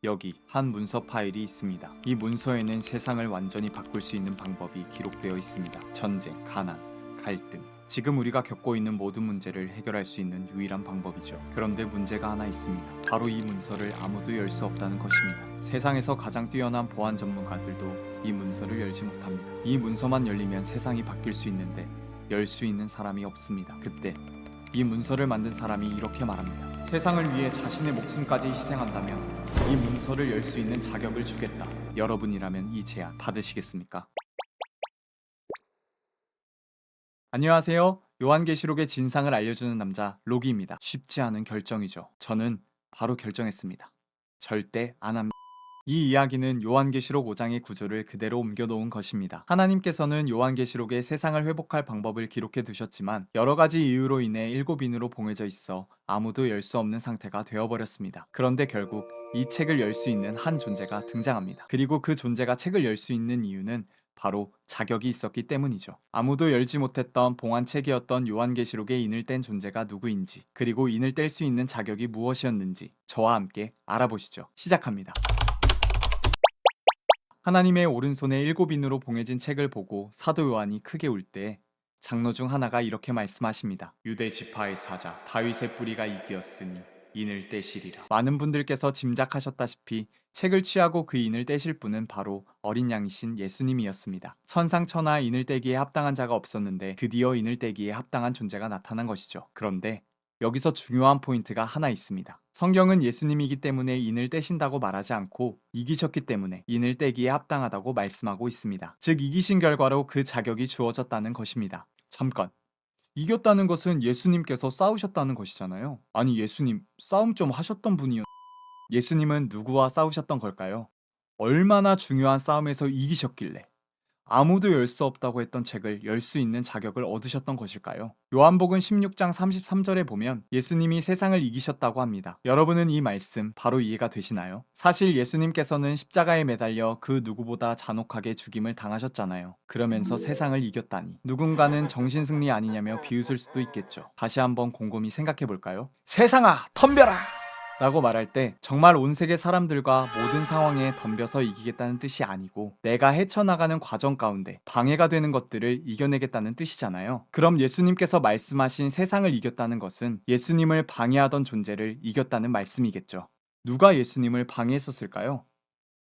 여기 한 문서 파일이 있습니다. 이 문서에는 세상을 완전히 바꿀 수 있는 방법이 기록되어 있습니다. 전쟁, 가난, 갈등. 지금 우리가 겪고 있는 모든 문제를 해결할 수 있는 유일한 방법이죠. 그런데 문제가 하나 있습니다. 바로 이 문서를 아무도 열 수 없다는 것입니다. 세상에서 가장 뛰어난 보안 전문가들도 이 문서를 열지 못합니다. 이 문서만 열리면 세상이 바뀔 수 있는데 열 수 있는 사람이 없습니다. 그때 이 문서를 만든 사람이 이렇게 말합니다. 세상을 위해 자신의 목숨까지 희생한다면 이 문서를 열 수 있는 자격을 주겠다. 여러분이라면 이 제안 받으시겠습니까? 안녕하세요. 요한계시록의 진상을 알려주는 남자 로기입니다. 쉽지 않은 결정이죠. 저는 바로 결정했습니다. 절대 안 합니다. 이 이야기는 요한계시록 5장의 구조를 그대로 옮겨놓은 것입니다. 하나님께서는 요한계시록에 세상을 회복할 방법을 기록해 두셨지만 여러 가지 이유로 인해 7인으로 봉해져 있어 아무도 열 수 없는 상태가 되어버렸습니다. 그런데 결국 이 책을 열 수 있는 한 존재가 등장합니다. 그리고 그 존재가 책을 열 수 있는 이유는 바로 자격이 있었기 때문이죠. 아무도 열지 못했던 봉안책이었던 요한계시록에 인을 뗀 존재가 누구인지, 그리고 인을 뗄 수 있는 자격이 무엇이었는지 저와 함께 알아보시죠. 시작합니다. 하나님의 오른손에 7인으로 봉해진 책을 보고 사도 요한이 크게 울 때 장로 중 하나가 이렇게 말씀하십니다. 유대 지파의 사자 다윗의 뿌리가 이기었으니 인을 떼시리라. 많은 분들께서 짐작하셨다시피 책을 취하고 그 인을 떼실 분은 바로 어린 양이신 예수님이었습니다. 천상천하 인을 떼기에 합당한 자가 없었는데 드디어 인을 떼기에 합당한 존재가 나타난 것이죠. 그런데 여기서 중요한 포인트가 하나 있습니다. 성경은 예수님이기 때문에 인을 떼신다고 말하지 않고 이기셨기 때문에 인을 떼기에 합당하다고 말씀하고 있습니다. 즉 이기신 결과로 그 자격이 주어졌다는 것입니다. 잠깐, 이겼다는 것은 예수님께서 싸우셨다는 것이잖아요. 아니 예수님 싸움 좀 하셨던 분이요. 예수님은 누구와 싸우셨던 걸까요? 얼마나 중요한 싸움에서 이기셨길래 아무도 열 수 없다고 했던 책을 열 수 있는 자격을 얻으셨던 것일까요? 요한복음 16장 33절에 보면 예수님이 세상을 이기셨다고 합니다. 여러분은 이 말씀 바로 이해가 되시나요? 사실 예수님께서는 십자가에 매달려 그 누구보다 잔혹하게 죽임을 당하셨잖아요. 그러면서 세상을 이겼다니 누군가는 정신승리 아니냐며 비웃을 수도 있겠죠. 다시 한번 곰곰이 생각해 볼까요? 세상아 덤벼라! 라고 말할 때 정말 온 세계 사람들과 모든 상황에 덤벼서 이기겠다는 뜻이 아니고 내가 헤쳐나가는 과정 가운데 방해가 되는 것들을 이겨내겠다는 뜻이잖아요. 그럼 예수님께서 말씀하신 세상을 이겼다는 것은 예수님을 방해하던 존재를 이겼다는 말씀이겠죠. 누가 예수님을 방해했었을까요?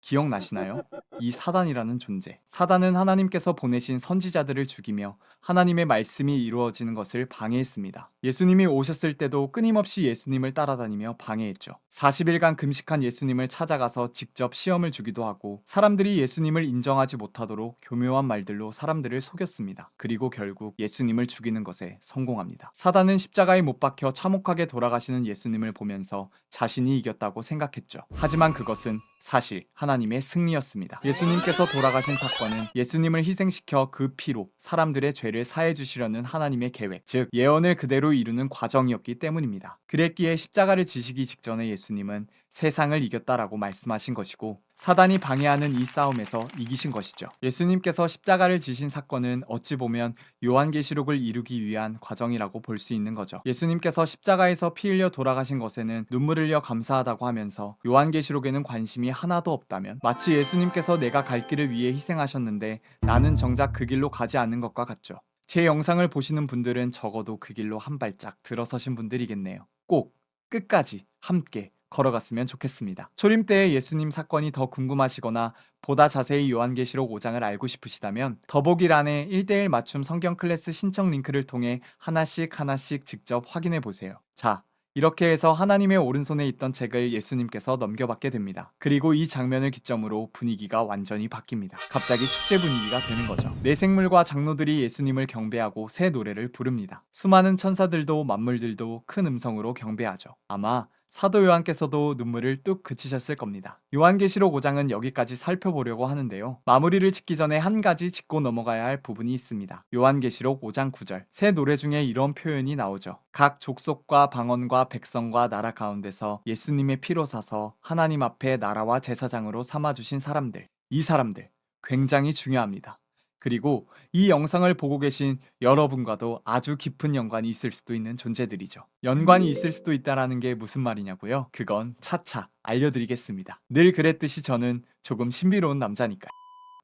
기억나시나요? 이 사단이라는 존재. 사단은 하나님께서 보내신 선지자들을 죽이며 하나님의 말씀이 이루어지는 것을 방해했습니다. 예수님이 오셨을 때도 끊임없이 예수님을 따라다니며 방해했죠. 40일간 금식한 예수님을 찾아가서 직접 시험을 주기도 하고 사람들이 예수님을 인정하지 못하도록 교묘한 말들로 사람들을 속였습니다. 그리고 결국 예수님을 죽이는 것에 성공합니다. 사단은 십자가에 못 박혀 참혹하게 돌아가시는 예수님을 보면서 자신이 이겼다고 생각했죠. 하지만 그것은 사실 하나님의 승리였습니다. 예수님께서 돌아가신 사건은 예수님을 희생시켜 그 피로 사람들의 죄를 사해 주시려는 하나님의 계획, 즉 예언을 그대로 이루는 과정이었기 때문입니다. 그랬기에 십자가를 지시기 직전에 예수님은 세상을 이겼다라고 말씀하신 것이고 사단이 방해하는 이 싸움에서 이기신 것이죠. 예수님께서 십자가를 지신 사건은 어찌 보면 요한계시록을 이루기 위한 과정이라고 볼 수 있는 거죠. 예수님께서 십자가에서 피 흘려 돌아가신 것에는 눈물 흘려 감사하다고 하면서 요한계시록에는 관심이 하나도 없다면 마치 예수님께서 내가 갈 길을 위해 희생하셨는데 나는 정작 그 길로 가지 않는 것과 같죠. 제 영상을 보시는 분들은 적어도 그 길로 한 발짝 들어서신 분들이겠네요. 꼭 끝까지 함께 걸어갔으면 좋겠습니다. 초림 때의 예수님 사건이 더 궁금하시거나 보다 자세히 요한계시록 5장을 알고 싶으시다면 더보기란에 1대1 맞춤 성경 클래스 신청 링크를 통해 하나씩 직접 확인해 보세요. 자, 이렇게 해서 하나님의 오른손에 있던 책을 예수님께서 넘겨받게 됩니다. 그리고 이 장면을 기점으로 분위기가 완전히 바뀝니다. 갑자기 축제 분위기가 되는 거죠. 내 생물과 장로들이 예수님을 경배하고 새 노래를 부릅니다. 수많은 천사들도 만물들도 큰 음성으로 경배하죠. 아마 사도 요한께서도 눈물을 뚝 그치셨을 겁니다. 요한계시록 5장은 여기까지 살펴보려고 하는데요. 마무리를 짓기 전에 한 가지 짚고 넘어가야 할 부분이 있습니다. 요한계시록 5장 9절. 새 노래 중에 이런 표현이 나오죠. 각 족속과 방언과 백성과 나라 가운데서 예수님의 피로 사서 하나님 앞에 나라와 제사장으로 삼아주신 사람들. 이 사람들 굉장히 중요합니다. 그리고 이 영상을 보고 계신 여러분과도 아주 깊은 연관이 있을 수도 있는 존재들이죠. 연관이 있을 수도 있다라는 게 무슨 말이냐고요? 그건 차차 알려드리겠습니다. 늘 그랬듯이 저는 조금 신비로운 남자니까요.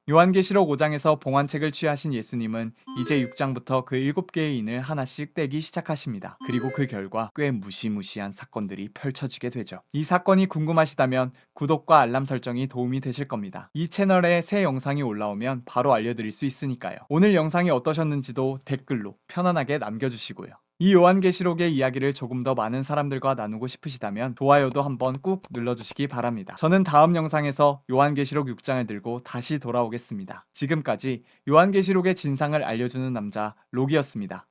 요한계시록 5장에서 봉환책을 취하신 예수님은 이제 6장부터 그 7개의 인을 하나씩 떼기 시작하십니다. 그리고 그 결과 꽤 무시무시한 사건들이 펼쳐지게 되죠. 이 사건이 궁금하시다면 구독과 알람 설정이 도움이 되실 겁니다. 이 채널에 새 영상이 올라오면 바로 알려드릴 수 있으니까요. 오늘 영상이 어떠셨는지도 댓글로 편안하게 남겨주시고요. 이 요한계시록의 이야기를 조금 더 많은 사람들과 나누고 싶으시다면 좋아요도 한번 꾹 눌러주시기 바랍니다. 저는 다음 영상에서 요한계시록 6장을 들고 다시 돌아오겠습니다. 지금까지 요한계시록의 진상을 알려주는 남자 록이었습니다.